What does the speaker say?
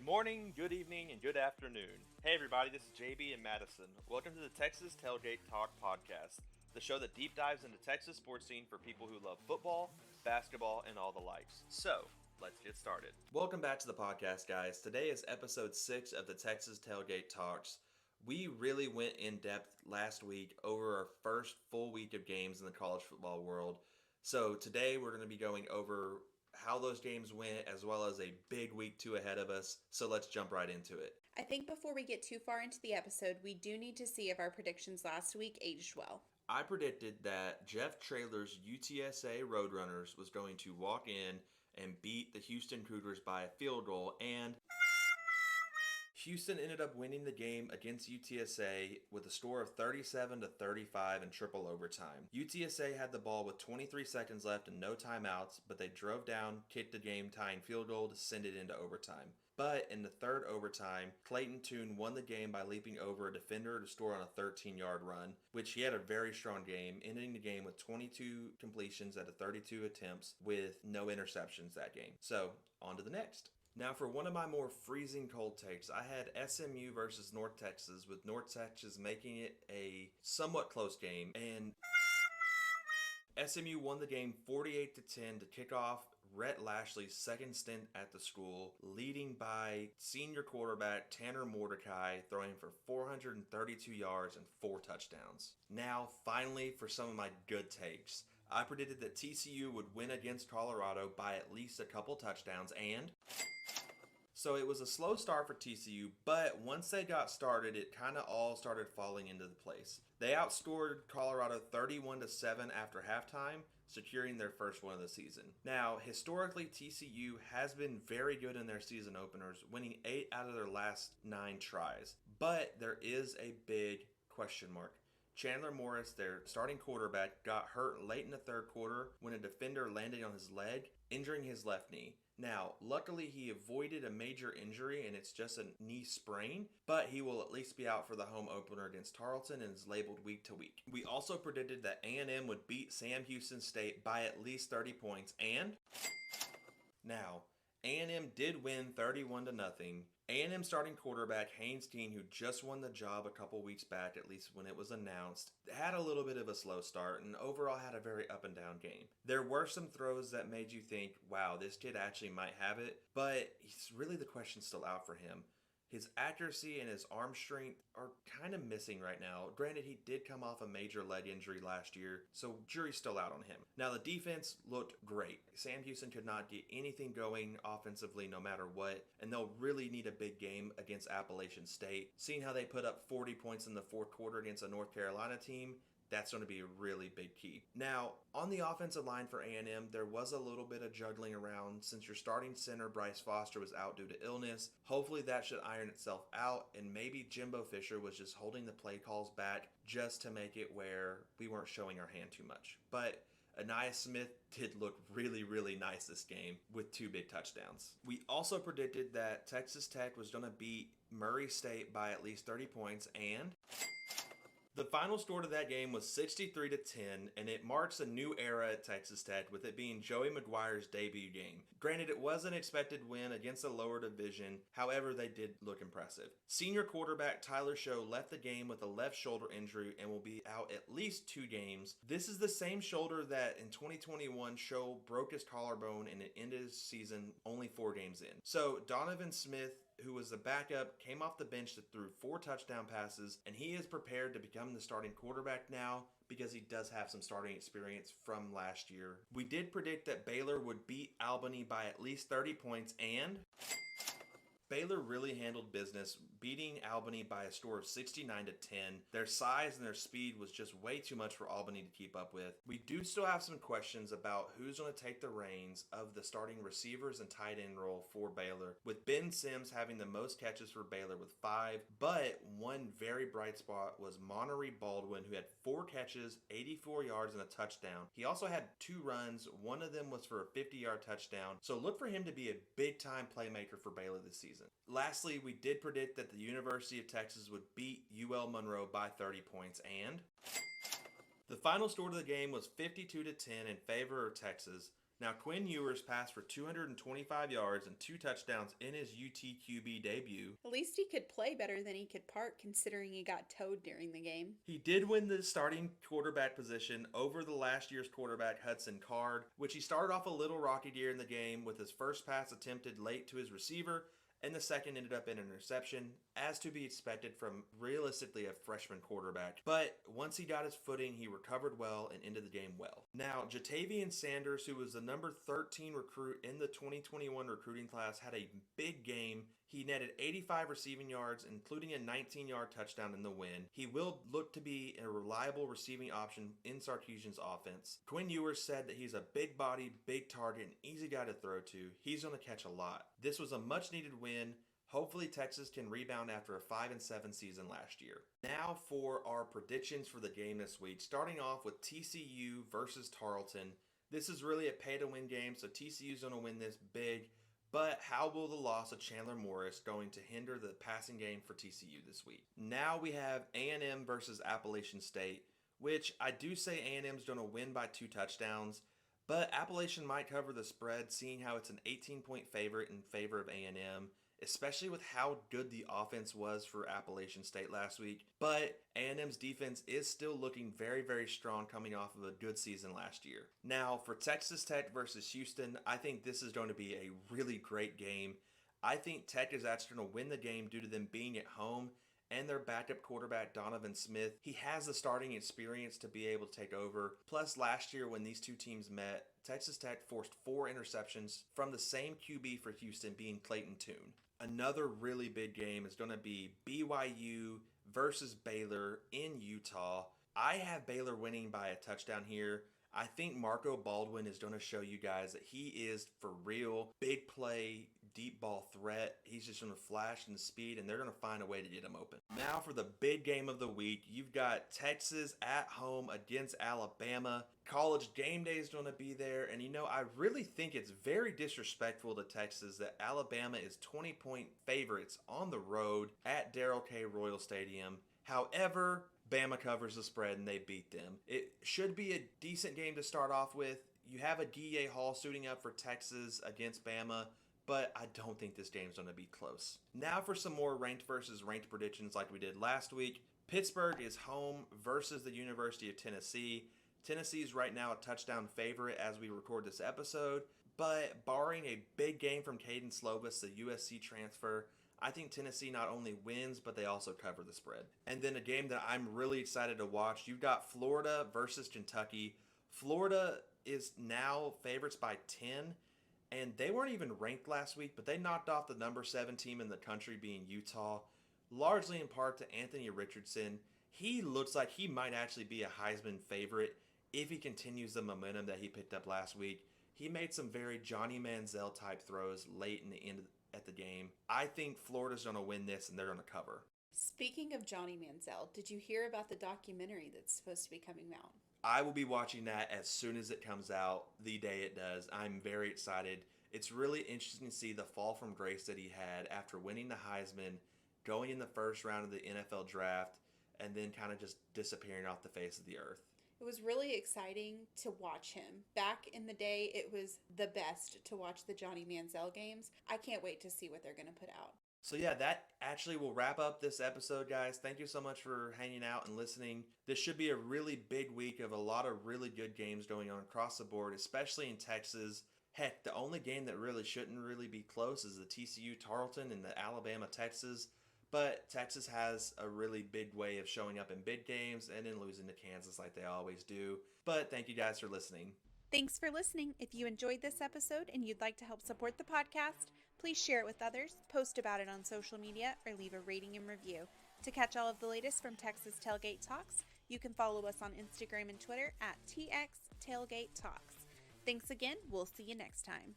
morning, good evening, and good afternoon. Hey everybody, this is JB and Madison. Welcome to the Texas Tailgate Talk podcast, the show that deep dives into Texas sports scene for people who love football, basketball, and all the likes. So, let's get started. Welcome back to the podcast, guys. Today is episode 6 of the Texas Tailgate Talks. We really went in depth last week over our first full week of games in the college football world. So today we're going to be going over how those games went, as well as a big week 2 ahead of us. So let's jump right into it. I think before we get too far into the episode, we do need to see if our predictions last week aged well. I predicted that Jeff Traylor's UTSA Roadrunners was going to walk in and beat the Houston Cougars by a field goal, and Houston ended up winning the game against UTSA with a score of 37-35 in triple overtime. UTSA had the ball with 23 seconds left and no timeouts, but they drove down, kicked the game-tying field goal to send it into overtime. But in the third overtime, Clayton Tune won the game by leaping over a defender to score on a 13-yard run, which he had a very strong game, ending the game with 22 completions out of 32 attempts with no interceptions that game. So, on to the next. Now, for one of my more freezing cold takes, I had SMU versus North Texas, with North Texas making it a somewhat close game, and SMU won the game 48-10 to kick off Rhett Lashley's second stint at the school, leading by senior quarterback Tanner Mordecai, throwing for 432 yards and 4 touchdowns. Now, finally, for some of my good takes. I predicted that TCU would win against Colorado by at least a couple touchdowns, and so it was a slow start for TCU, but once they got started, it kind of all started falling into the place. They outscored Colorado 31-7 after halftime, securing their first win of the season. Now, historically, TCU has been very good in their season openers, winning 8 out of their last 9 tries. But there is a big question mark. Chandler Morris, their starting quarterback, got hurt late in the third quarter when a defender landed on his leg, injuring his left knee. Now, luckily he avoided a major injury and it's just a knee sprain, but he will at least be out for the home opener against Tarleton and is labeled week to week. We also predicted that A&M would beat Sam Houston State by at least 30 points, and now, A&M did win 31-0. A&M starting quarterback Haynes King, who just won the job a couple weeks back, at least when it was announced, had a little bit of a slow start and overall had a very up and down game. There were some throws that made you think, wow, this kid actually might have it, but he's really the question still out for him. His accuracy and his arm strength are kind of missing right now. Granted, he did come off a major leg injury last year, so jury's still out on him. Now, the defense looked great. Sam Houston could not get anything going offensively no matter what, and they'll really need a big game against Appalachian State. Seeing how they put up 40 points in the fourth quarter against a North Carolina team, that's going to be a really big key. Now, on the offensive line for A&M, there was a little bit of juggling around since your starting center, Bryce Foster, was out due to illness. Hopefully that should iron itself out, and maybe Jimbo Fisher was just holding the play calls back just to make it where we weren't showing our hand too much. But Aniyah Smith did look really, really nice this game with 2 big touchdowns. We also predicted that Texas Tech was going to beat Murray State by at least 30 points, and the final score to that game was 63-10, and it marks a new era at Texas Tech, with it being Joey McGuire's debut game. Granted, it was an expected win against a lower division, however, they did look impressive. Senior quarterback Tyler Show left the game with a left shoulder injury and will be out at least 2 games. This is the same shoulder that in 2021 Show broke his collarbone and it ended his season only 4 games in. So Donovan Smith, who was the backup, came off the bench that threw 4 touchdown passes, and he is prepared to become the starting quarterback now because he does have some starting experience from last year. We did predict that Baylor would beat Albany by at least 30 points, and Baylor really handled business, beating Albany by a score of 69-10. Their size and their speed was just way too much for Albany to keep up with. We do still have some questions about who's going to take the reins of the starting receivers and tight end role for Baylor, with Ben Sims having the most catches for Baylor with 5, but one very bright spot was Monterey Baldwin, who had 4 catches, 84 yards, and a touchdown. He also had 2 runs. One of them was for a 50-yard touchdown, so look for him to be a big-time playmaker for Baylor this season. Lastly, we did predict that the University of Texas would beat UL Monroe by 30 points, and the final score of the game was 52-10 in favor of Texas. Now, Quinn Ewers passed for 225 yards and 2 touchdowns in his UTQB debut. At least he could play better than he could park, considering he got towed during the game. He did win the starting quarterback position over the last year's quarterback Hudson Card, which he started off a little rocky during the game with his first pass attempted late to his receiver, and the second ended up in an interception, as to be expected from realistically a freshman quarterback. But once he got his footing, he recovered well and ended the game well. Now, Jatavian Sanders, who was the number 13 recruit in the 2021 recruiting class, had a big game. He netted 85 receiving yards, including a 19-yard touchdown in the win. He will look to be a reliable receiving option in Sarkisian's offense. Quinn Ewers said that he's a big body, big target, and easy guy to throw to. He's going to catch a lot. This was a much-needed win. Hopefully Texas can rebound after a 5-7 season last year. Now for our predictions for the game this week, starting off with TCU versus Tarleton. This is really a pay-to-win game, so TCU's going to win this big. But how will the loss of Chandler Morris going to hinder the passing game for TCU this week? Now we have A&M versus Appalachian State, which I do say A&M's going to win by 2 touchdowns, but Appalachian might cover the spread, seeing how it's an 18-point favorite in favor of A&M, especially with how good the offense was for Appalachian State last week. But A&M's defense is still looking very, very strong coming off of a good season last year. Now, for Texas Tech versus Houston, I think this is going to be a really great game. I think Tech is actually going to win the game due to them being at home and their backup quarterback, Donovan Smith. He has the starting experience to be able to take over. Plus, last year when these two teams met, Texas Tech forced 4 interceptions from the same QB for Houston, being Clayton Tune. Another really big game is going to be BYU versus Baylor in Utah. I have Baylor winning by a touchdown here. I think Marco Baldwin is going to show you guys that he is for real. Big play, deep ball threat. He's just going to flash in the speed, and they're going to find a way to get him open. Now for the big game of the week, you've got Texas at home against Alabama. College game day is going to be there, and I really think it's very disrespectful to Texas that Alabama is 20-point favorites on the road at Darrell K. Royal Stadium. However, Bama covers the spread and they beat them. It should be a decent game to start off with. You have a D.A. Hall suiting up for Texas against Bama, but I don't think this game's going to be close. Now for some more ranked versus ranked predictions like we did last week. Pittsburgh is home versus the University of Tennessee. Tennessee is right now a touchdown favorite as we record this episode, but barring a big game from Caden Slovis, the USC transfer, I think Tennessee not only wins, but they also cover the spread. And then a game that I'm really excited to watch, you've got Florida versus Kentucky. Florida is now favorites by 10, and they weren't even ranked last week, but they knocked off the number 7 team in the country, being Utah, largely in part to Anthony Richardson. He looks like he might actually be a Heisman favorite if he continues the momentum that he picked up last week. He made some very Johnny Manziel type throws late in the end at the game. I think Florida's going to win this and they're going to cover. Speaking of Johnny Manziel, did you hear about the documentary that's supposed to be coming out? I will be watching that as soon as it comes out, the day it does. I'm very excited. It's really interesting to see the fall from grace that he had after winning the Heisman, going in the first round of the NFL draft, and then kind of just disappearing off the face of the earth. It was really exciting to watch him. Back in the day, it was the best to watch the Johnny Manziel games. I can't wait to see what they're going to put out. So yeah, that actually will wrap up this episode, guys. Thank you so much for hanging out and listening. This should be a really big week of a lot of really good games going on across the board, especially in Texas. Heck, the only game that really shouldn't really be close is the TCU Tarleton and the Alabama Texas. But Texas has a really big way of showing up in big games and then losing to Kansas like they always do. But thank you guys for listening. Thanks for listening. If you enjoyed this episode and you'd like to help support the podcast, please share it with others, post about it on social media, or leave a rating and review. To catch all of the latest from Texas Tailgate Talks, you can follow us on Instagram and Twitter at TX Tailgate Talks. Thanks again. We'll see you next time.